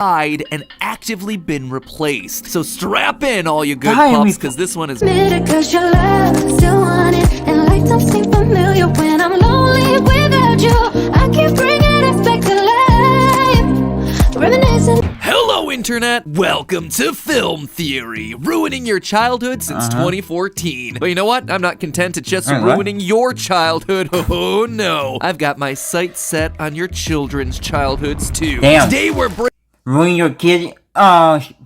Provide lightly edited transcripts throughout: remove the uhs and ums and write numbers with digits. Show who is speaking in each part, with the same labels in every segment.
Speaker 1: died and actively been replaced. So strap in, all you good pups, because this one is.
Speaker 2: Cause your love still want it, and life don't seem familiar when I'm lonely without you. I keep bringing it back to life, reminiscing.
Speaker 1: Hello, Internet! Welcome to Film Theory, ruining your childhood since 2014. But you know what? I'm not content to just ruining your childhood. Oh no! I've got my sights set on your children's childhoods too.
Speaker 3: Damn.
Speaker 1: Today we're
Speaker 3: ruining your kid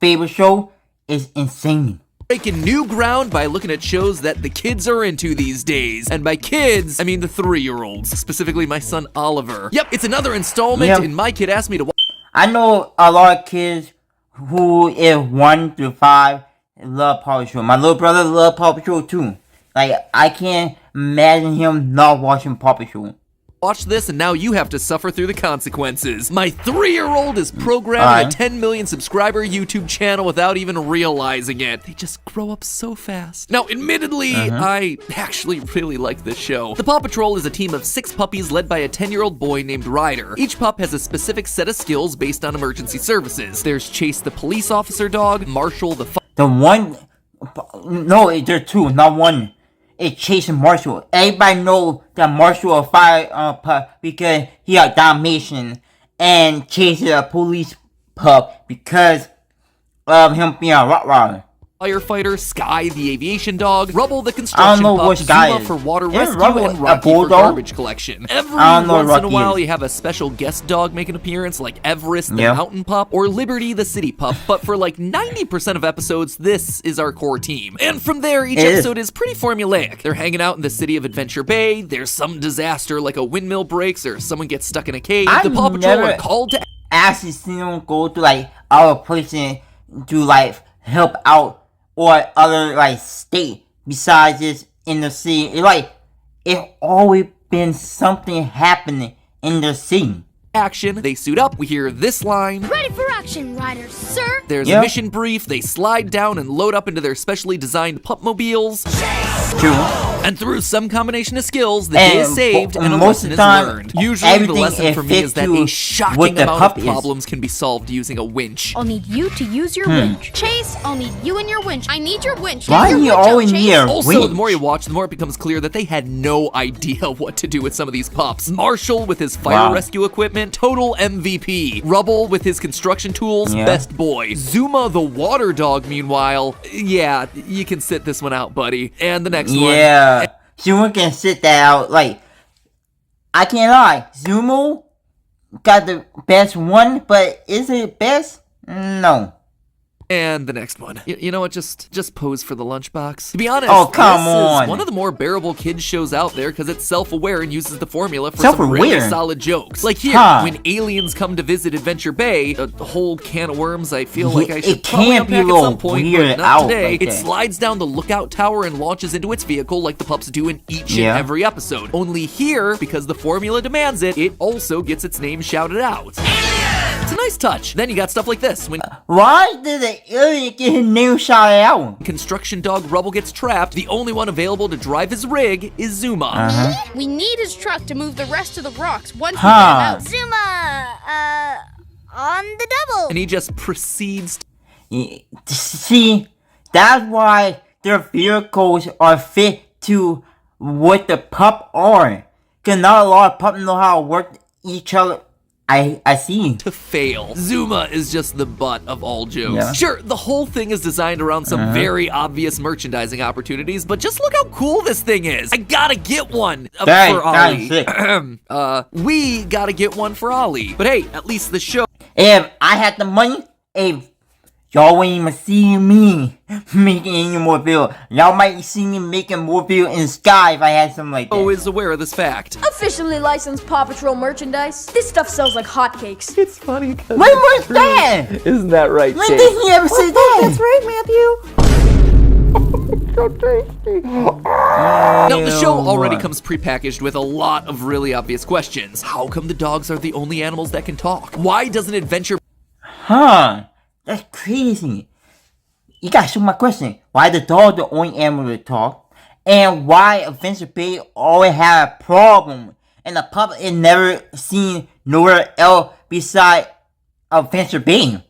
Speaker 3: favorite show is insane.
Speaker 1: breaking new ground by looking at shows that the kids are into these days. And by kids, I mean the 3-year-olds, specifically my son Oliver. Yep, it's another installment, and my kid asked me to watch.
Speaker 3: I know a lot of kids who is 1 through 5 love Paw Patrol. My little brother loves Paw Patrol too. Like, I can't imagine him not watching Paw Patrol.
Speaker 1: Watch this, and now you have to suffer through the consequences. My 3-year-old is programming a 10 million subscriber YouTube channel without even realizing it. They just grow up so fast. Now, admittedly, I actually really like this show. The Paw Patrol is a team of 6 puppies led by a 10-year-old boy named Ryder. Each pup has a specific set of skills based on emergency services. There's Chase the police officer dog, Marshall the
Speaker 3: no, there are 2, not 1. It's Chase and Marshall. Everybody knows that Marshall is a fire pup because he a Dalmatian, and Chase is a police pup because of him being a Rottweiler.
Speaker 1: firefighter, Sky the aviation dog, Rubble the construction pup, Zuma for water rescue, and Rocky for garbage collection. Every once in a while you have a special guest dog make an appearance, like Everest the mountain pup, or Liberty the city pup, but for like 90% of episodes, this is our core team. And from there, each episode is pretty formulaic. They're hanging out in the city of Adventure Bay, there's some disaster like a windmill breaks or someone gets stuck in a cave. The Paw Patrol are called to
Speaker 3: actually see them go to like our place to like help out or other like state besides just in the city. It's always been something happening in the city.
Speaker 1: Action, they suit up, we hear this line.
Speaker 2: Ready for action, riders, sir.
Speaker 1: There's a mission brief, they slide down and load up into their specially designed pup-mobiles.
Speaker 3: True.
Speaker 1: And through some combination of skills, the day is saved and a
Speaker 3: most
Speaker 1: lesson
Speaker 3: of
Speaker 1: is
Speaker 3: the time,
Speaker 1: learned. Usually the lesson for me is that a shocking amount of problems can be solved using a winch.
Speaker 4: I'll need you to use your winch. Chase, I'll need you and your winch. I need your winch.
Speaker 3: Why do you always need a winch?
Speaker 1: Also, the more you watch, the more it becomes clear that they had no idea what to do with some of these pups. Marshall with his fire rescue equipment, total MVP. Rubble with his construction tools, best boy. Zuma the water dog, meanwhile, yeah, you can sit this one out, buddy. And the next one.
Speaker 3: Yeah, Zuma can sit that out. Like, I can't lie, Zuma got the best one, but is it best? No.
Speaker 1: And the next one. You know what? Just pose for the lunchbox. To be honest,
Speaker 3: this
Speaker 1: is one of the more bearable kids shows out there because it's self-aware and uses the formula for some really solid jokes. Like here, when aliens come to visit Adventure Bay, a whole can of worms. I feel like I should probably unpack at some point, but not today. It slides down the lookout tower and launches into its vehicle like the pups do in each and every episode. Only here, because the formula demands it, it also gets its name shouted out. It's a nice touch. Then you got stuff like this. When
Speaker 3: why did the alien get his name shouted out?
Speaker 1: Construction dog Rubble gets trapped, the only one available to drive his rig is Zuma.
Speaker 4: We need his truck to move the rest of the rocks once we get out.
Speaker 2: Zuma, on the double.
Speaker 1: And he just proceeds
Speaker 3: to see, that's why their vehicles are fit to what the pup are. Because not a lot of pups know how to work each other. I see.
Speaker 1: To fail. Zuma is just the butt of all jokes. Sure, the whole thing is designed around some very obvious merchandising opportunities, but just look how cool this thing is. I gotta get one for Ollie. We gotta get one for Ollie. But hey, at least the show.
Speaker 3: If I had the money, y'all wouldn't even see me making any more video. Y'all might see me making more video in the sky if I had something like that.
Speaker 1: Is aware of this fact.
Speaker 5: Officially licensed Paw Patrol merchandise. This stuff sells like hotcakes.
Speaker 6: It's funny because
Speaker 3: when was that?
Speaker 6: Isn't that right,
Speaker 3: When did he ever say that?
Speaker 5: That's right, Matthew.
Speaker 6: So tasty.
Speaker 1: Now, the show already comes prepackaged with a lot of really obvious questions. How come the dogs are the only animals that can talk? Why doesn't Adventure...
Speaker 3: That's crazy. You gotta show my question. Why the dog the only animal to talk? And why Adventure Bay always have a problem? And the pup is never seen nowhere else beside Officer Bane.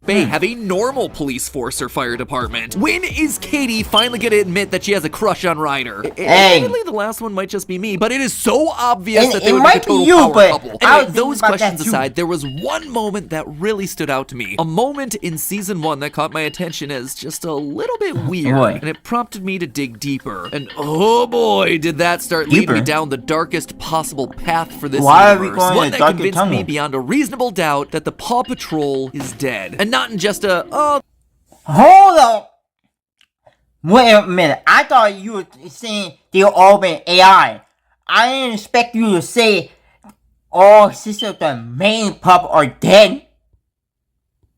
Speaker 1: They have a normal police force or fire department. When is Katie finally gonna admit that she has a crush on Ryder? Admittedly, the last one might just be me, but it is so obvious that they would be a total power couple. Anyway, those questions aside, there was one moment that really stood out to me. A moment in season 1 that caught my attention as just a little bit weird, and it prompted me to dig deeper. And oh boy, did that start leading me down the darkest possible path for this universe. One that convinced me beyond a reasonable doubt that the Paw Patrol is dead. And not in just a,
Speaker 3: Hold up! Wait a minute, I thought you were saying they all been AI. I didn't expect you to say all 6 of the main pup are dead.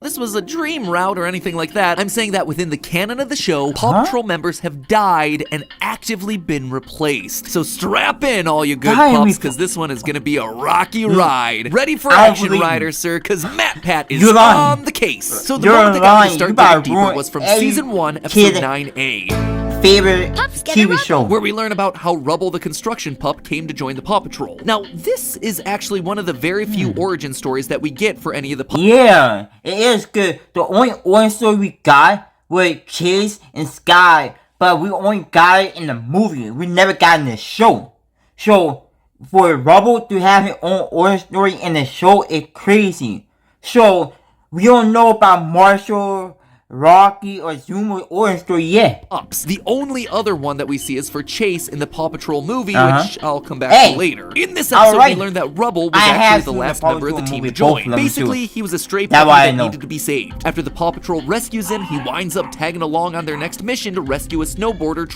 Speaker 1: This was a dream route or anything like that. I'm saying that within the canon of the show, Paw Patrol members have died and actively been replaced. So strap in, all you good pups, because this one is going to be a rocky ride. Ready for action, Ryder, sir, because Matt Pat is on the case. So the moment that got me to start digging deeper was from season 1, episode 9A.
Speaker 3: Favorite TV show,
Speaker 1: where we learn about how Rubble the construction pup came to join the Paw Patrol. Now, this is actually one of the very few origin stories that we get for any of the pups.
Speaker 3: Yeah, it is good. The only origin story we got was Chase and Sky, but we only got it in the movie. We never got it in the show. So, for Rubble to have his own origin story in the show is crazy. So, we don't know about Marshall, Rocky, or Zuma origin story yet.
Speaker 1: The only other one that we see is for Chase in the Paw Patrol movie, which I'll come back to later. In this episode, we learned that Rubble was actually the last member of the team to join. Basically, he was a stray puppy that needed to be saved. After the Paw Patrol rescues him, he winds up tagging along on their next mission to rescue a snowboarder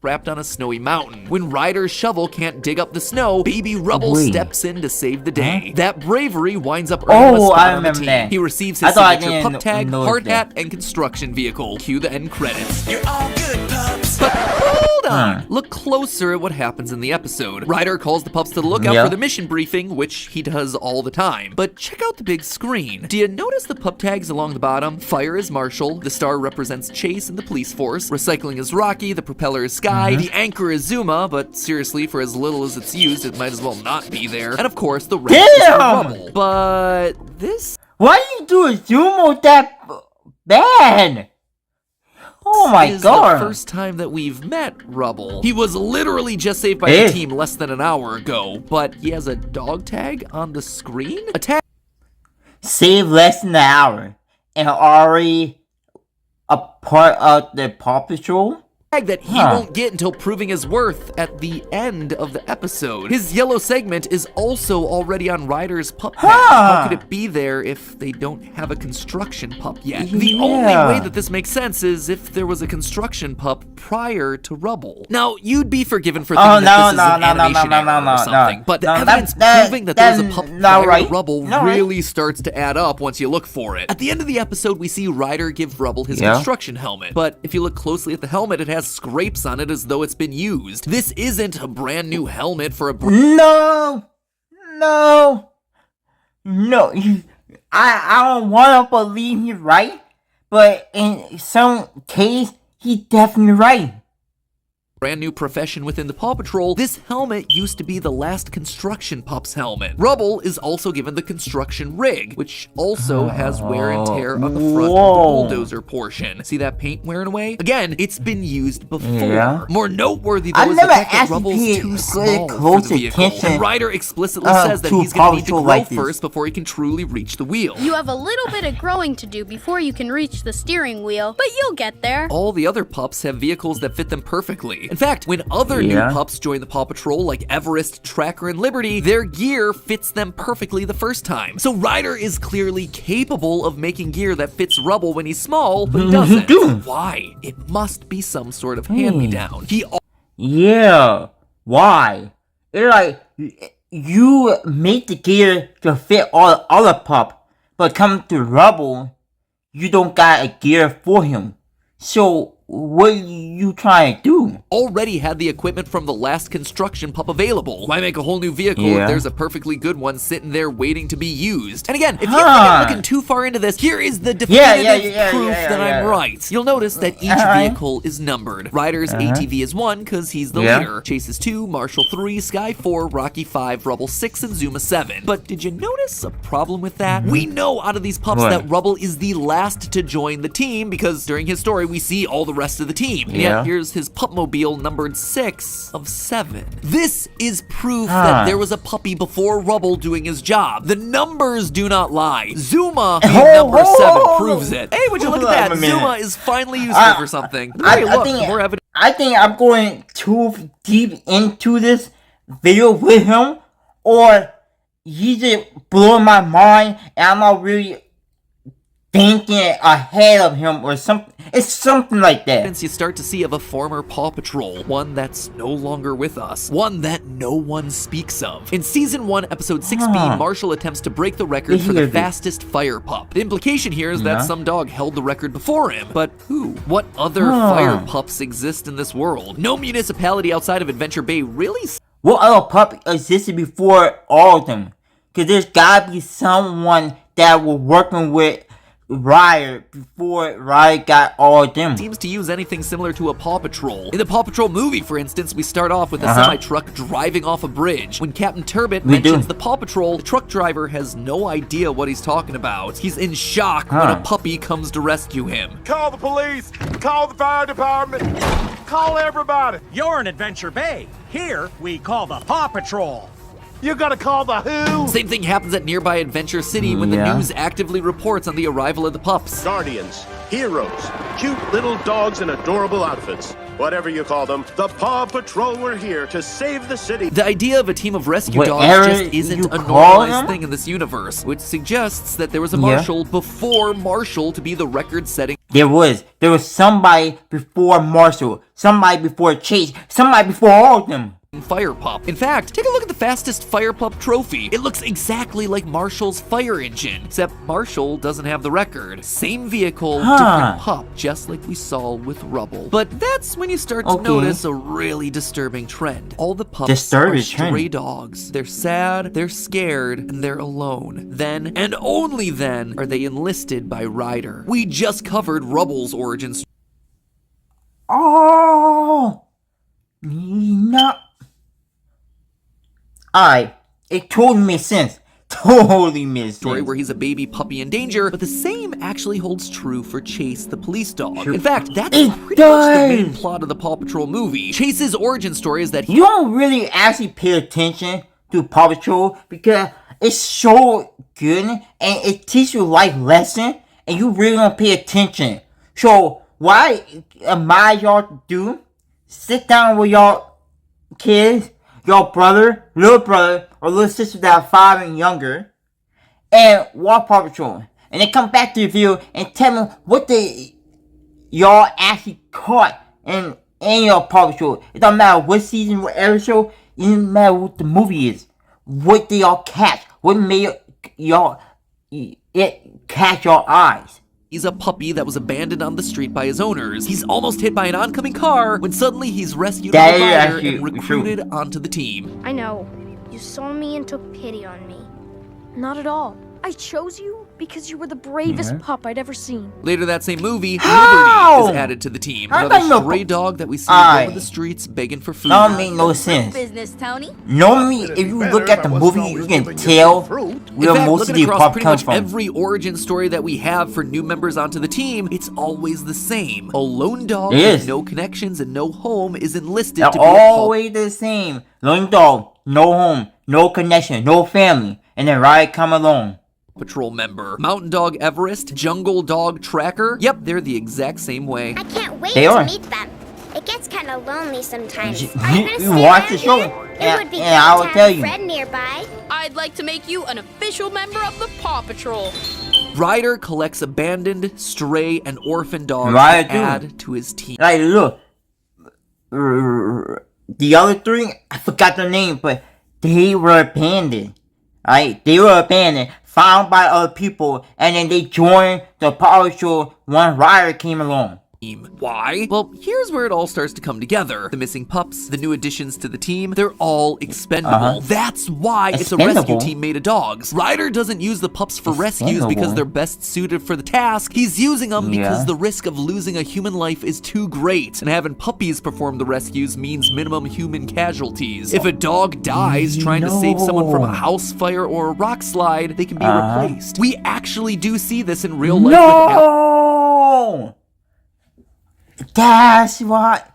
Speaker 1: trapped on a snowy mountain. When Ryder's shovel can't dig up the snow, baby Rubble steps in to save the day. That bravery winds up earning him a spot on the team. He receives his signature pup tag, hard hat, and construction vehicle. Cue the end credits. You're all good, pups. But hold on. Look closer at what happens in the episode. Ryder calls the pups to the lookout for the mission briefing, which he does all the time. But check out the big screen. Do you notice the pup tags along the bottom? Fire is Marshall, the star represents Chase and the police force, recycling is Rocky, the propeller is Sky, the anchor is Zuma, but seriously, for as little as it's used, it might as well not be there. And of course, the rest is for Rubble. But this...
Speaker 3: Why you do Zuma that bad? Oh my god.
Speaker 1: This is the first time that we've met Rubble. He was literally just saved by the team less than an hour ago, but he has a dog tag on the screen? A tag...
Speaker 3: Saved less than an hour, and already a part of the Paw Patrol?
Speaker 1: That he won't get until proving his worth at the end of the episode. His yellow segment is also already on Ryder's pup tag. How could it be there if they don't have a construction pup yet? The only way that this makes sense is if there was a construction pup prior to Rubble. Now, you'd be forgiven for thinking that this is an animation error or something, but the evidence proving that there's a pup prior to Rubble really starts to add up once you look for it. At the end of the episode, we see Ryder give Rubble his construction helmet, but if you look closely at the helmet, it has scrapes on it as though it's been used. This isn't a brand new helmet for a
Speaker 3: No! I don't want to believe he's right, but in some case, he's definitely right.
Speaker 1: Brand new profession within the Paw Patrol, this helmet used to be the last construction pup's helmet. Rubble is also given the construction rig, which also has wear and tear on the front of the bulldozer portion. See that paint wearing away? Again, it's been used before. More noteworthy though is the fact that Rubble's too small for the vehicle. And Ryder explicitly says that he's going to need to grow first before he can truly reach the wheel.
Speaker 4: You have a little bit of growing to do before you can reach the steering wheel, but you'll get there.
Speaker 1: All the other pups have vehicles that fit them perfectly. In fact, when other new pups join the Paw Patrol, like Everest, Tracker, and Liberty, their gear fits them perfectly the first time. So Ryder is clearly capable of making gear that fits Rubble when he's small, but doesn't. Why? It must be some sort of hand-me-down.
Speaker 3: Why? It's like, you make the gear to fit all the other pup, but come to Rubble, you don't got a gear for him. So, what are you trying to do?
Speaker 1: Already had the equipment from the last construction pup available. Why make a whole new vehicle if there's a perfectly good one sitting there waiting to be used? And again, if you think I'm looking too far into this, here is the definitive proof that I'm right. You'll notice that each vehicle is numbered. Ryder's ATV is 1 because he's the leader. Chase is 2, Marshall 3, Sky 4, Rocky 5, Rubble 6, and Zuma 7. But did you notice a problem with that? We know out of these pups that Rubble is the last to join the team because during his story we see all the rest of the team. And yet here's his pupmobile numbered 6 of 7. This is proof that there was a puppy before Rubble doing his job. The numbers do not lie. Zuma being number 7 proves it. Hey, would you look at that? Zuma is finally useful for something.
Speaker 3: I think I'm going too deep into this video with him, or he just blew my mind and I'm not really thinking ahead of him or something. It's something like that.
Speaker 1: You start to see of a former Paw Patrol, one that's no longer with us, one that no one speaks of. In season 1, episode 6B, Marshall attempts to break the record for the fastest fire pup. The implication here is that some dog held the record before him, but who? What other fire pups exist in this world? No municipality outside of Adventure Bay really.
Speaker 3: What other pup existed before all of them? Because there's gotta be someone that was working with Ryder before Ryder got all of them.
Speaker 1: Seems to use anything similar to a Paw Patrol. In the Paw Patrol movie, for instance, we start off with a semi-truck driving off a bridge. When Captain Turbot mentions the Paw Patrol, the truck driver has no idea what he's talking about. He's in shock when a puppy comes to rescue him.
Speaker 7: Call the police, call the fire department, call everybody.
Speaker 8: You're in Adventure Bay. Here, we call the Paw Patrol.
Speaker 7: You gotta call the who?
Speaker 1: Same thing happens at nearby Adventure City when the news actively reports on the arrival of the pups.
Speaker 7: Guardians, heroes, cute little dogs in adorable outfits. Whatever you call them, the Paw Patrol were here to save the city.
Speaker 1: The idea of a team of rescue dogs just isn't a normalized thing in this universe, which suggests that there was a Marshall before Marshall to be the record-setting.
Speaker 3: There was somebody before Marshall, somebody before Chase, somebody before all of them.
Speaker 1: Fire pup. In fact, take a look at the fastest fire pup trophy. It looks exactly like Marshall's fire engine, except Marshall doesn't have the record. Same vehicle, different pup, just like we saw with Rubble. But that's when you start to notice a really disturbing trend. All the pups are stray dogs. They're sad, they're scared, and they're alone. Then, and only then, are they enlisted by Ryder. We just covered Rubble's origin story.
Speaker 3: Oh, no. Alright, it totally makes sense. Totally makes sense.
Speaker 1: Story where he's a baby puppy in danger, but the same actually holds true for Chase, the police dog. In fact, that's pretty much the main plot of the Paw Patrol movie. Chase's origin story is that
Speaker 3: you don't really actually pay attention to Paw Patrol because it's so good and it teaches you life lesson and you really don't pay attention. So what I admire y'all to do, sit down with y'all kids, your brother, little brother, or little sister that are 5 and younger, and watch Paw Patrol. And then come back to the video and tell me what y'all actually caught in your Paw Patrol. It don't matter what season, what episode, it doesn't matter what the movie is. What did y'all catch? What made it catch your eyes?
Speaker 1: He's a puppy that was abandoned on the street by his owners. He's almost hit by an oncoming car when suddenly he's rescued by Ryder and recruited onto the team.
Speaker 4: I know. You saw me and took pity on me.
Speaker 5: Not at all. I chose you because you were the bravest pup I'd ever seen.
Speaker 1: Later that same movie, Liberty is added to the team. Another stray dog that we see over the streets begging for food.
Speaker 3: That don't make no sense. Normally, if you look at the movie, you can tell where most of the pup comes from.
Speaker 1: Every origin story that we have for new members onto the team, it's always the same. A lone dog with no connections and no home is enlisted to be
Speaker 3: always the same. Lone dog, no home, no connection, no family, and then Ryder come along.
Speaker 1: Patrol member. Mountain Dog Everest, Jungle Dog Tracker. Yep, they're the exact same way.
Speaker 9: I can't wait to meet them. It gets kind of lonely sometimes.
Speaker 3: You watch the show, and I will tell you.
Speaker 9: Fred nearby.
Speaker 4: I'd like to make you an official member of the Paw Patrol.
Speaker 1: Ryder collects abandoned, stray, and orphan dogs to add to his team.
Speaker 3: Like, look, the other 3, I forgot their name, but they were abandoned. Right? They were abandoned, found by other people, and then they joined the Paw Patrol when Ryder came along.
Speaker 1: Why? Well, here's where it all starts to come together. The missing pups, the new additions to the team, they're all expendable. That's why it's a rescue team made of dogs. Ryder doesn't use the pups for rescues because they're best suited for the task. He's using them because the risk of losing a human life is too great, and having puppies perform the rescues means minimum human casualties. If a dog dies trying to save someone from a house fire or a rock slide, they can be replaced. We actually do see this in real life.
Speaker 3: No! That's what.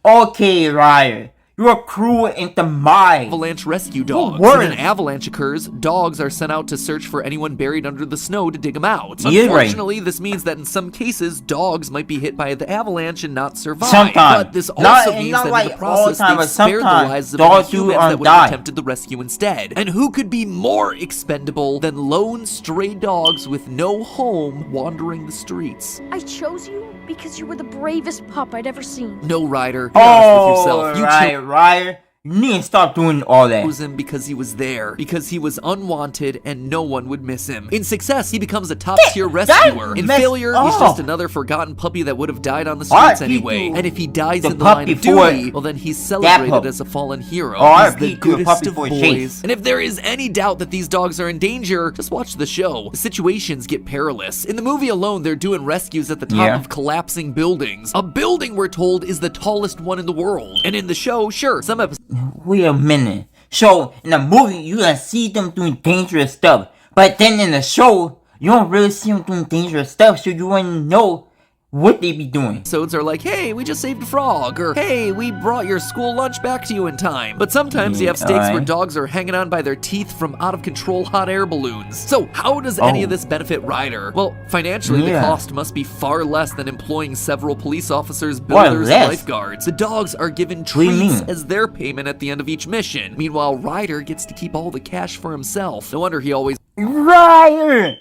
Speaker 3: Okay, Ryder. You're cruel in the mind.
Speaker 1: Avalanche rescue dogs. When an avalanche occurs, dogs are sent out to search for anyone buried under the snow to dig them out. Unfortunately, this means that in some cases, dogs might be hit by the avalanche and not survive.
Speaker 3: Sometimes.
Speaker 1: But this also means that in the process, they've spared the lives of any humans that would have attempted the rescue instead. And who could be more expendable than lone stray dogs with no home wandering the streets?
Speaker 5: I chose you because you were the bravest pup I'd ever seen.
Speaker 1: No, Ryder. Be honest with yourself. You
Speaker 3: Ryder, you need to stop doing all that.
Speaker 1: Chose him because he was there, because he was unwanted and no one would miss him. In success, he becomes a top-tier rescuer. In failure, he's just another forgotten puppy that would have died on the streets anyway. And if he dies in the line of duty, well then he's celebrated as a fallen hero. He's the goodest of boys. And if there is any doubt that these dogs are in danger, just watch the show. The situations get perilous. In the movie alone, they're doing rescues at the top of collapsing buildings. A building, we're told, is the tallest one in the world. And in the show, sure, some episodes.
Speaker 3: Wait a minute. So, in the movie, you can see them doing dangerous stuff. But then in the show, you don't really see them doing dangerous stuff, so you wouldn't know what they be doing.
Speaker 1: Episodes are like, hey, we just saved a frog, or hey, we brought your school lunch back to you in time. But sometimes you have stakes where dogs are hanging on by their teeth from out-of-control hot air balloons. So how does any of this benefit Ryder? Well, financially, the cost must be far less than employing several police officers, builders, and lifeguards. The dogs are given treats as their payment at the end of each mission. Meanwhile, Ryder gets to keep all the cash for himself. No wonder he always...
Speaker 3: Ryder!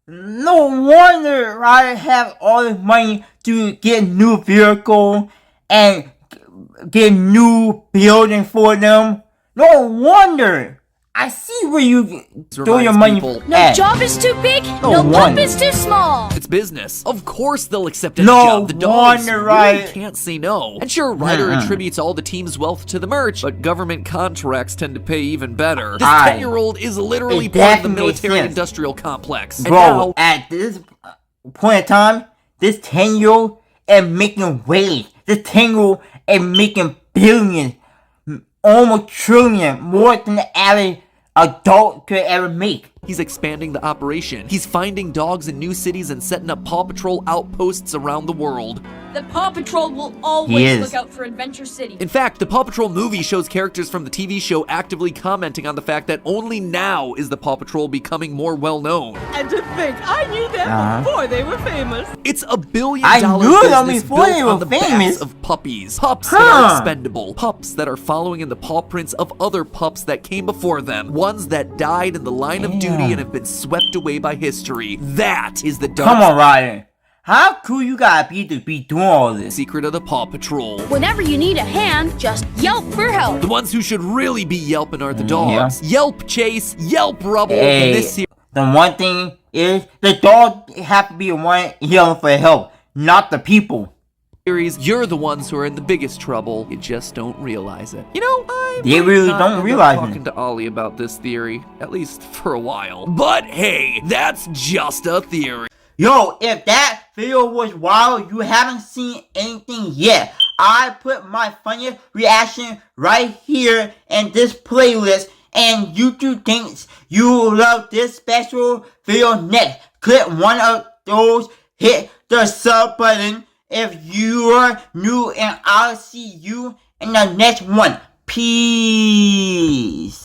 Speaker 3: No wonder Ryder have all the money to get a new vehicle and get a new building for them. No wonder. I see where you throw your money at.
Speaker 5: No job is too big, no pup is too small.
Speaker 1: It's business. Of course they'll accept any job. The dogs really can't say no. And sure, Ryder attributes all the team's wealth to the merch, but government contracts tend to pay even better. This 10-year-old is literally part of the military-industrial complex.
Speaker 3: Bro, at this point in time, this 10-year-old is making waves. This 10-year-old is making billions. Almost trillion, more than the average adult could ever make.
Speaker 1: He's expanding the operation. He's finding dogs in new cities and setting up Paw Patrol outposts around the world.
Speaker 5: The Paw Patrol will always look out for Adventure City.
Speaker 1: In fact, the Paw Patrol movie shows characters from the TV show actively commenting on the fact that only now is the Paw Patrol becoming more well-known.
Speaker 10: And to think, I knew them before they were famous.
Speaker 1: It's $1 billion business built on the backs of puppies. Pups that are expendable. Pups that are following in the paw prints of other pups that came before them. Ones that died in the line of duty and have been swept away by history. That is the dark...
Speaker 3: Come on, Ryan. How cool you gotta be to be doing all this?
Speaker 1: Secret of the Paw Patrol.
Speaker 4: Whenever you need a hand, just yelp for help.
Speaker 1: The ones who should really be yelping are the dogs. Yelp Chase, Yelp Rubble, and this here.
Speaker 3: The one thing is, the dog have to be the one yelling for help, not the people.
Speaker 1: You're the ones who are in the biggest trouble. You just don't realize it. You know,
Speaker 3: they really don't realize it.
Speaker 1: Talking to Ollie about this theory, at least for a while. But hey, that's just a theory.
Speaker 3: Yo, if that video was wild, you haven't seen anything yet. I put my funniest reaction right here in this playlist, and YouTube thinks you will love this special video next. Click one of those, hit the sub button if you are new, and I'll see you in the next one. Peace.